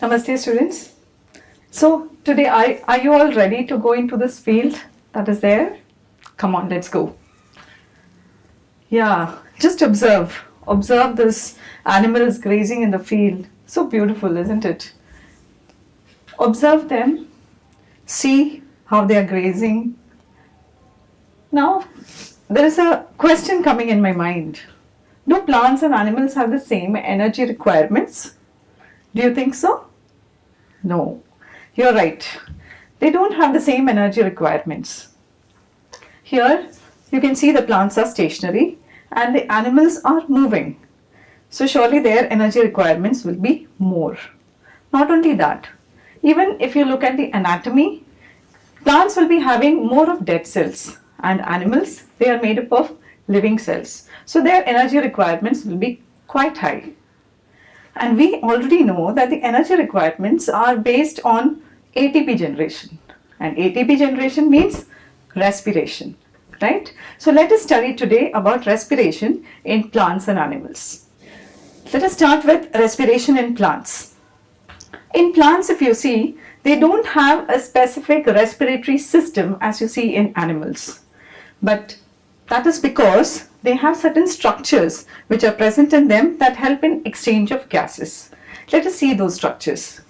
Namaste students. So today are you all ready to go into this field that is there? Come on, let's go. Yeah, just observe. Observe this animals grazing in the field. So beautiful, isn't it? Observe them. See how they are grazing. Now, there is a question coming in my mind. Do plants and animals have the same energy requirements? Do you think so? No, you're right. They don't have the same energy requirements. Here, you can see the plants are stationary and the animals are moving. So surely their energy requirements will be more. Not only that, even if you look at the anatomy, plants will be having more of dead cells and animals, they are made up of living cells. So their energy requirements will be quite high. And we already know that the energy requirements are based on ATP generation. And ATP generation means respiration, right? So let us study today about respiration in plants and animals. Let us start with respiration in plants. In plants, if you see, they don't have a specific respiratory system as you see in animals. But that is because they have certain structures which are present in them that help in exchange of gases. Let us see those structures.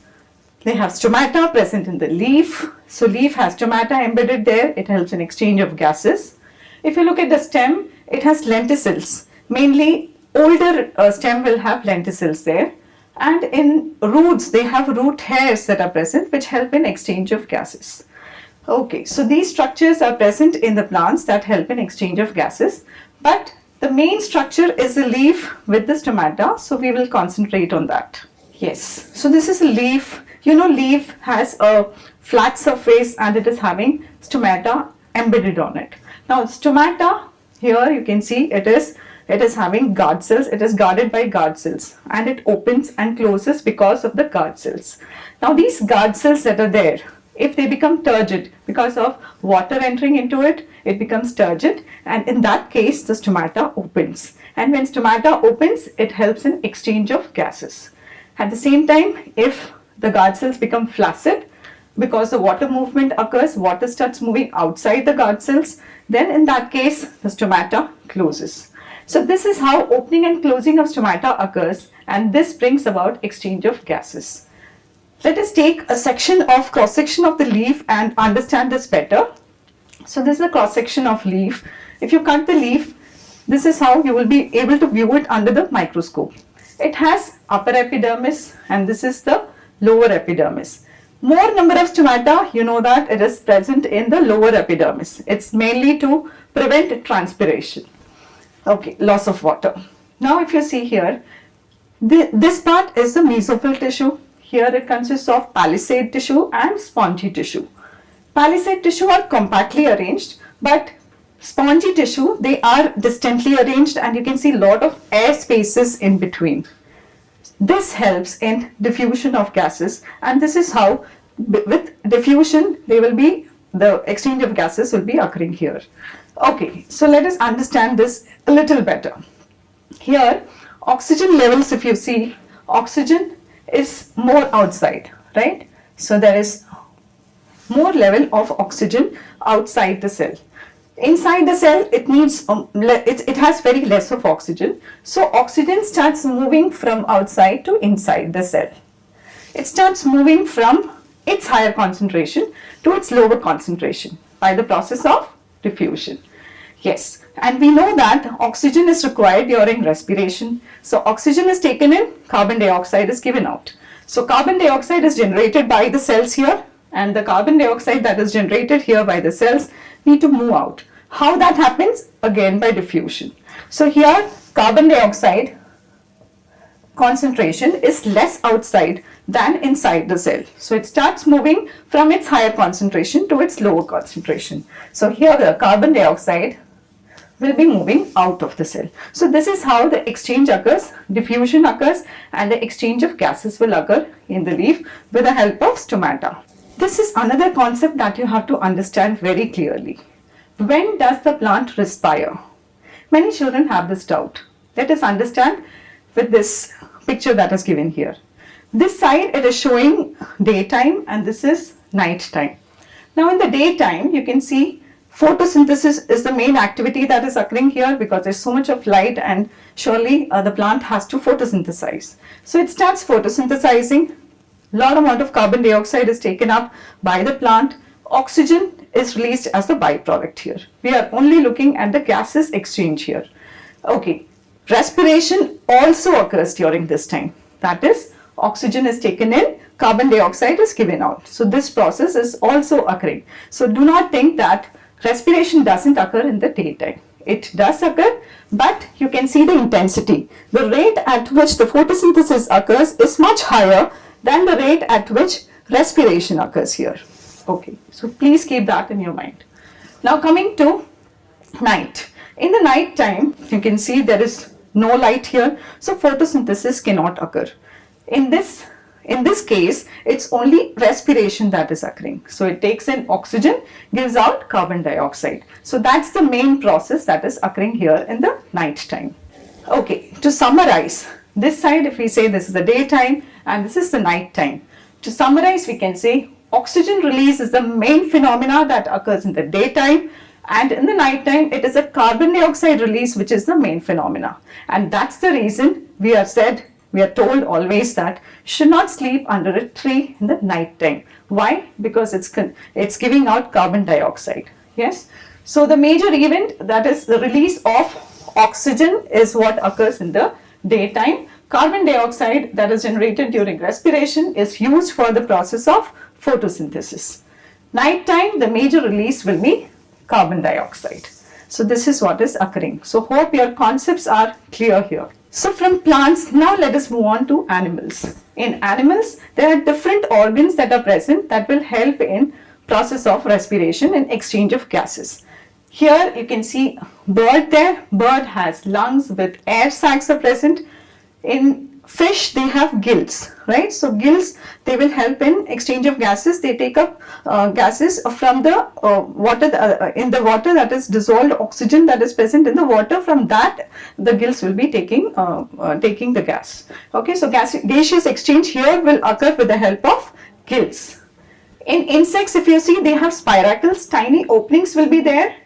They have stomata present in the leaf. So leaf has stomata embedded there. It helps in exchange of gases. If you look at the stem, it has lenticels. Mainly older stem will have lenticels there. And in roots, they have root hairs that are present which help in exchange of gases. Okay, so these structures are present in the plants that help in exchange of gases. But the main structure is the leaf with the stomata, so we will concentrate on that. Yes, so this is a leaf. You know, leaf has a flat surface and it is having stomata embedded on it. Now, stomata, here you can see it is having guard cells. It is guarded by guard cells and it opens and closes because of the guard cells. Now, these guard cells that are there, if they become turgid because of water entering into it, it becomes turgid, and in that case the stomata opens. And when stomata opens, it helps in exchange of gases. At the same time, if the guard cells become flaccid, because the water movement occurs, water starts moving outside the guard cells, then in that case the stomata closes. So this is how opening and closing of stomata occurs, and this brings about exchange of gases. Let us take a section of cross-section of the leaf and understand this better. So this is a cross-section of leaf. If you cut the leaf, this is how you will be able to view it under the microscope. It has upper epidermis and this is the lower epidermis. More number of stomata, you know that it is present in the lower epidermis. It's mainly to prevent transpiration. Okay, loss of water. Now if you see here, this part is the mesophyll tissue. Here it consists of palisade tissue and spongy tissue. Palisade tissue are compactly arranged, but spongy tissue, they are distantly arranged and you can see a lot of air spaces in between. This helps in diffusion of gases, and this is how with diffusion the exchange of gases will be occurring here. Okay, so let us understand this a little better. Here, oxygen levels, if you see, oxygen is more outside, right? So there is more level of oxygen outside the cell. Inside the cell, it has very less of oxygen. So oxygen starts moving from outside to inside the cell. It starts moving from its higher concentration to its lower concentration by the process of diffusion. Yes, and we know that oxygen is required during respiration. So oxygen is taken in, carbon dioxide is given out. So carbon dioxide is generated by the cells here, and the carbon dioxide that is generated here by the cells need to move out. How that happens? Again by diffusion. So here carbon dioxide concentration is less outside than inside the cell. So it starts moving from its higher concentration to its lower concentration. So here the carbon dioxide will be moving out of the cell. So this is how the exchange occurs, diffusion occurs, and the exchange of gases will occur in the leaf with the help of stomata. This is another concept that you have to understand very clearly. When does the plant respire? Many children have this doubt. Let us understand with this picture that is given here. This side it is showing daytime and this is night time. Now in the daytime you can see photosynthesis is the main activity that is occurring here because there's so much of light and surely the plant has to photosynthesize. So it starts photosynthesizing, lot amount of carbon dioxide is taken up by the plant, oxygen is released as the byproduct here. We are only looking at the gases exchange here. Okay, respiration also occurs during this time. That is, oxygen is taken in, carbon dioxide is given out. So this process is also occurring. So do not think that respiration doesn't occur in the daytime. It does occur, but you can see the intensity. The rate at which the photosynthesis occurs is much higher than the rate at which respiration occurs here. Okay, so please keep that in your mind. Now coming to night. In the night time, you can see there is no light here, so photosynthesis cannot occur. In this case, it's only respiration that is occurring. So it takes in oxygen, gives out carbon dioxide. So that's the main process that is occurring here in the night time. Okay, to summarize, this side if we say this is the daytime and this is the night time. To summarize, we can say oxygen release is the main phenomena that occurs in the daytime, and in the night time it is a carbon dioxide release which is the main phenomena. And that's the reason we are told always that should not sleep under a tree in the night time. Why? Because it's giving out carbon dioxide. Yes. So the major event, that is the release of oxygen, is what occurs in the daytime. Carbon dioxide that is generated during respiration is used for the process of photosynthesis. Nighttime, the major release will be carbon dioxide. So this is what is occurring. So hope your concepts are clear here. So from plants, now let us move on to animals. In animals, there are different organs that are present that will help in process of respiration and exchange of gases. Here you can see bird there. Bird has lungs with air sacs are present. In fish, they have gills, right? So gills, they will help in exchange of gases. They take up gases from the water, in the water, that is dissolved oxygen that is present in the water. From that, the gills will be taking the gas. Okay, so gaseous exchange here will occur with the help of gills. In insects, if you see, they have spiracles, tiny openings will be there.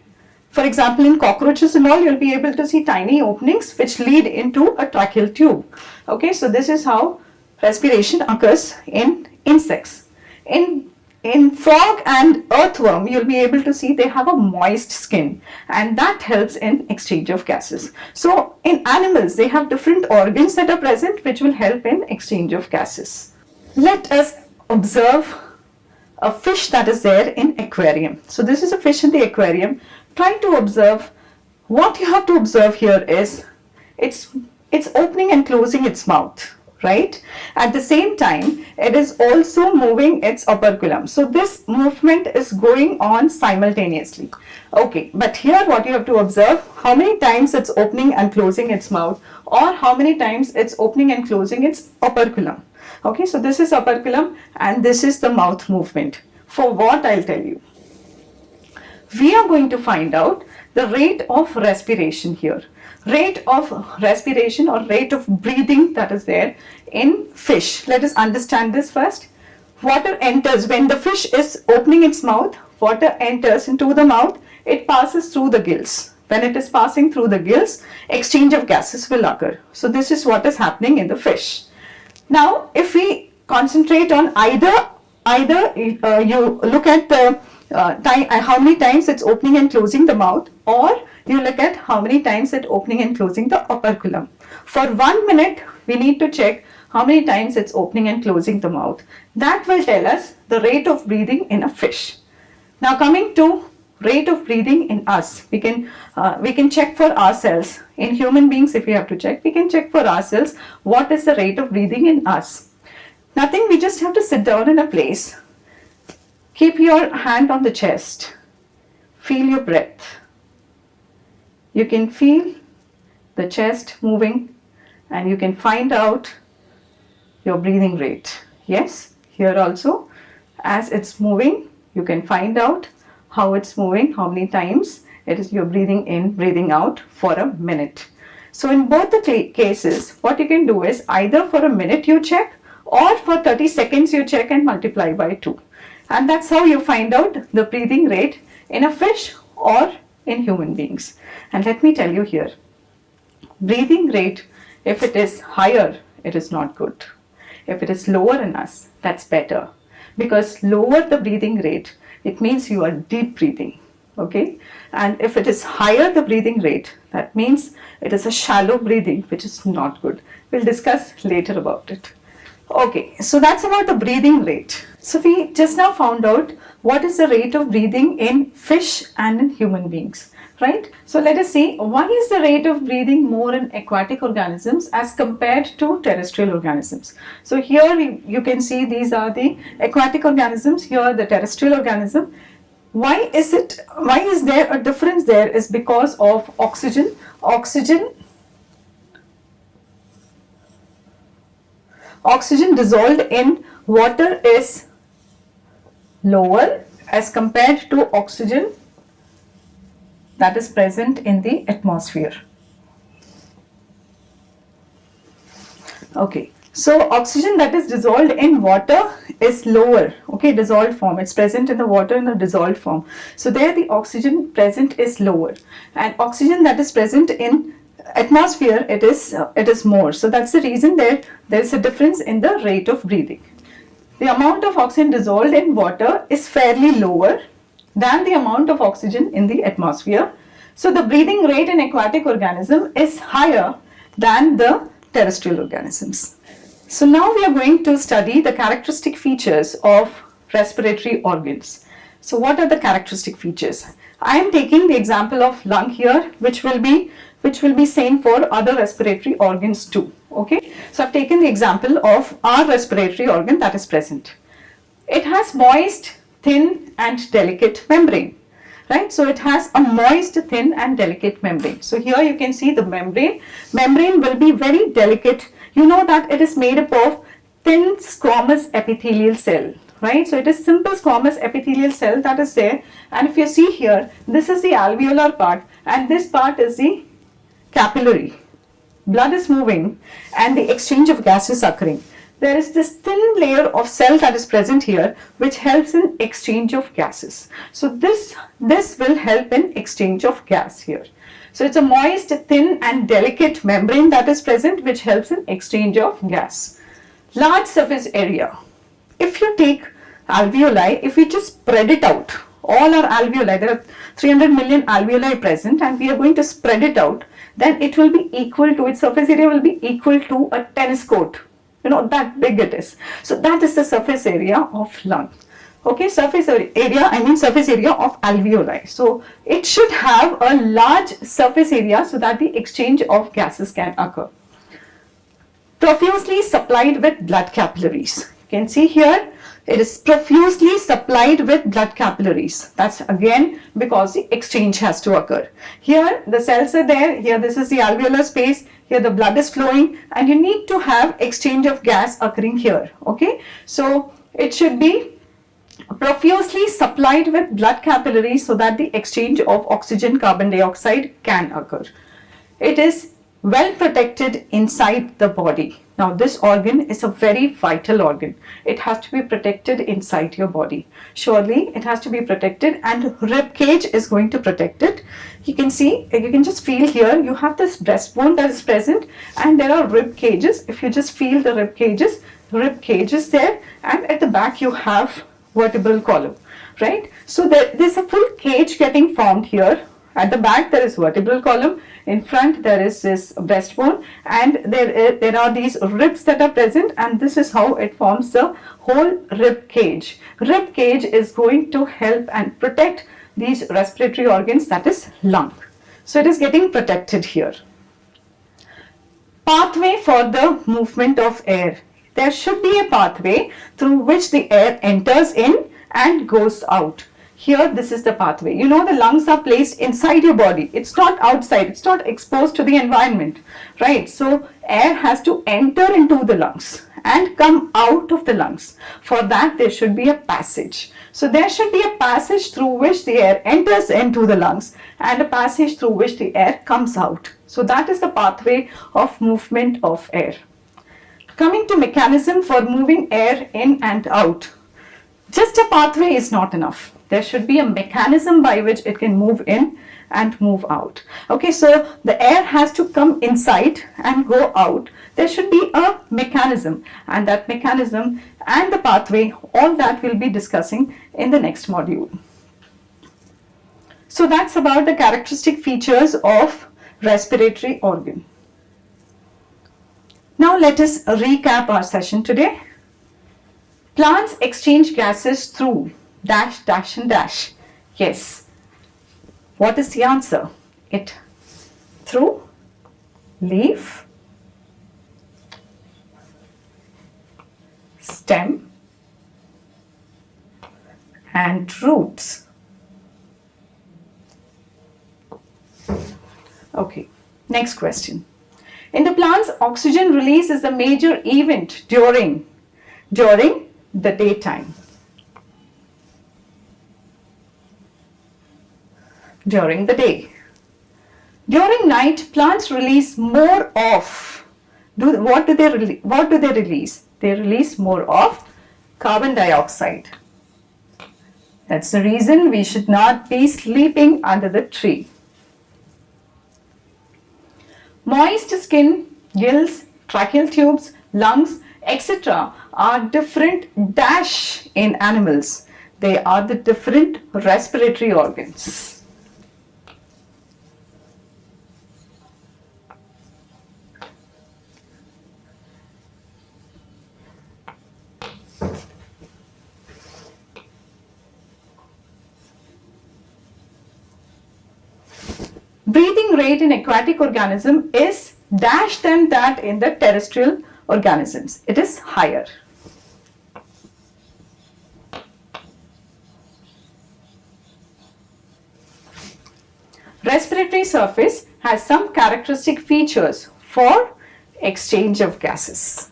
For example, in cockroaches and all, you'll be able to see tiny openings which lead into a tracheal tube. Okay, so this is how respiration occurs in insects. In frog and earthworm, you'll be able to see they have a moist skin, and that helps in exchange of gases. So in animals, they have different organs that are present which will help in exchange of gases. Let us observe a fish that is there in aquarium. So this is a fish in the aquarium. Try to observe. What you have to observe here is it's opening and closing its mouth, right? At the same time, it is also moving its operculum. So this movement is going on simultaneously. Okay, but here what you have to observe, how many times it's opening and closing its mouth, or how many times it's opening and closing its operculum. Okay, so this is operculum and this is the mouth movement. For what, I'll tell you. We are going to find out the rate of respiration here. Rate of respiration or rate of breathing that is there in fish. Let us understand this first. Water enters, when the fish is opening its mouth, water enters into the mouth, it passes through the gills. When it is passing through the gills, exchange of gases will occur. So this is what is happening in the fish. Now, if we concentrate on either you look at the how many times it's opening and closing the mouth, or you look at how many times it's opening and closing the operculum. For 1 minute, we need to check how many times it's opening and closing the mouth. That will tell us the rate of breathing in a fish. Now coming to rate of breathing in us, we can check for ourselves. In human beings, if we have to check, we can check for ourselves what is the rate of breathing in us. Nothing, we just have to sit down in a place. Keep your hand on the chest. Feel your breath. You can feel the chest moving and you can find out your breathing rate. Yes, here also, as it's moving, you can find out how it's moving, how many times it is you're breathing in, breathing out for a minute. So in both the cases, what you can do is either for a minute you check, or for 30 seconds you check and multiply by 2. And that's how you find out the breathing rate in a fish or in human beings. And let me tell you here, breathing rate, if it is higher, it is not good. If it is lower in us, that's better. Because lower the breathing rate, it means you are deep breathing. Okay? And if it is higher the breathing rate, that means it is a shallow breathing, which is not good. We'll discuss later about it. Okay, so that's about the breathing rate. So we just now found out what is the rate of breathing in fish and in human beings, right? So let us see, why is the rate of breathing more in aquatic organisms as compared to terrestrial organisms? So here you can see these are the aquatic organisms, here the terrestrial organism. Why is there a difference there? Is because of oxygen. Oxygen dissolved in water is lower as compared to oxygen that is present in the atmosphere. Okay, so oxygen that is dissolved in water is lower, okay, dissolved form. It's present in the water in a dissolved form. So there the oxygen present is lower, and oxygen that is present in atmosphere, it is more. So that's the reason there is a difference in the rate of breathing. The amount of oxygen dissolved in water is fairly lower than the amount of oxygen in the atmosphere. So the breathing rate in aquatic organism is higher than the terrestrial organisms. So now we are going to study the characteristic features of respiratory organs. So what are the characteristic features? I am taking the example of lung here, which will be same for other respiratory organs too. Okay, so I've taken the example of our respiratory organ that is present. It has moist, thin and delicate membrane, right? So it has a moist, thin and delicate membrane. So here you can see the membrane will be very delicate. You know that it is made up of thin squamous epithelial cell, right? So it is simple squamous epithelial cell that is there, and if you see here, this is the alveolar part and this part is the capillary. Blood is moving and the exchange of gas is occurring. There is this thin layer of cell that is present here which helps in exchange of gases. So this will help in exchange of gas here. So it's a moist, thin and delicate membrane that is present which helps in exchange of gas. Large surface area. If you take alveoli, if we just spread it out, all our alveoli, there are 300 million alveoli present and we are going to spread it out, then it will be equal to, its surface area will be equal to a tennis court. You know, that big it is. So that is the surface area of lung. Okay, surface area of alveoli. So it should have a large surface area so that the exchange of gases can occur. Profusely supplied with blood capillaries. You can see here, it is profusely supplied with blood capillaries. That's again because the exchange has to occur. Here the cells are there, here this is the alveolar space, here the blood is flowing and you need to have exchange of gas occurring here. Okay, so it should be profusely supplied with blood capillaries so that the exchange of oxygen, carbon dioxide can occur. It is well protected inside the body. Now this organ is a very vital organ. It has to be protected inside your body. Surely it has to be protected and rib cage is going to protect it. You can see, you can just feel here, you have this breastbone that is present and there are rib cages. If you just feel the rib cages there, and at the back you have vertebral column, right? So there's a full cage getting formed here. At the back there is vertebral column, in front there is this breastbone and there are these ribs that are present, and this is how it forms the whole rib cage. Rib cage is going to help and protect these respiratory organs, that is lung. So it is getting protected here. Pathway for the movement of air. There should be a pathway through which the air enters in and goes out. Here this is the pathway. You know, the lungs are placed inside your body. It's not outside. It's not exposed to the environment, right? So air has to enter into the lungs and come out of the lungs. For that there should be a passage. So there should be a passage through which the air enters into the lungs and a passage through which the air comes out. So that is the pathway of movement of air. Coming to mechanism for moving air in and out. Just a pathway is not enough. There should be a mechanism by which it can move in and move out. Okay, so the air has to come inside and go out. There should be a mechanism, and that mechanism and the pathway, all that we'll be discussing in the next module. So that's about the characteristic features of respiratory organ. Now let us recap our session today. Plants exchange gases through dash, dash and dash. Yes. What is the answer? It through leaf, stem and roots. Okay, next question. In the plants, oxygen release is a major event during the daytime. During the day. During night, plants release more of, what do they release? They release more of carbon dioxide. That's the reason we should not be sleeping under the tree. Moist skin, gills, tracheal tubes, lungs, etc. are different dash in animals. They are the different respiratory organs. Breathing rate in aquatic organism is dash than that in the terrestrial organisms. It is higher. Respiratory surface has some characteristic features for exchange of gases.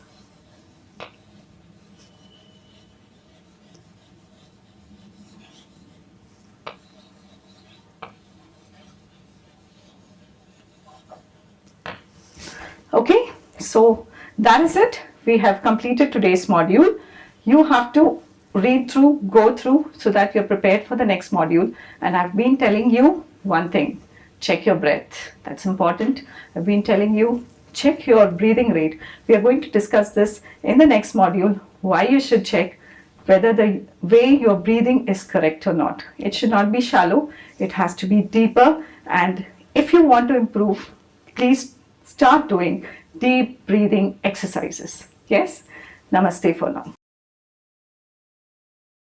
Okay, so that is it. We have completed today's module. You have to read through, go through so that you're prepared for the next module. And I've been telling you one thing, check your breath. That's important. I've been telling you, check your breathing rate. We are going to discuss this in the next module, why you should check whether the way you're breathing is correct or not. It should not be shallow. It has to be deeper. And if you want to improve, please start doing deep breathing exercises. Yes? Namaste for now.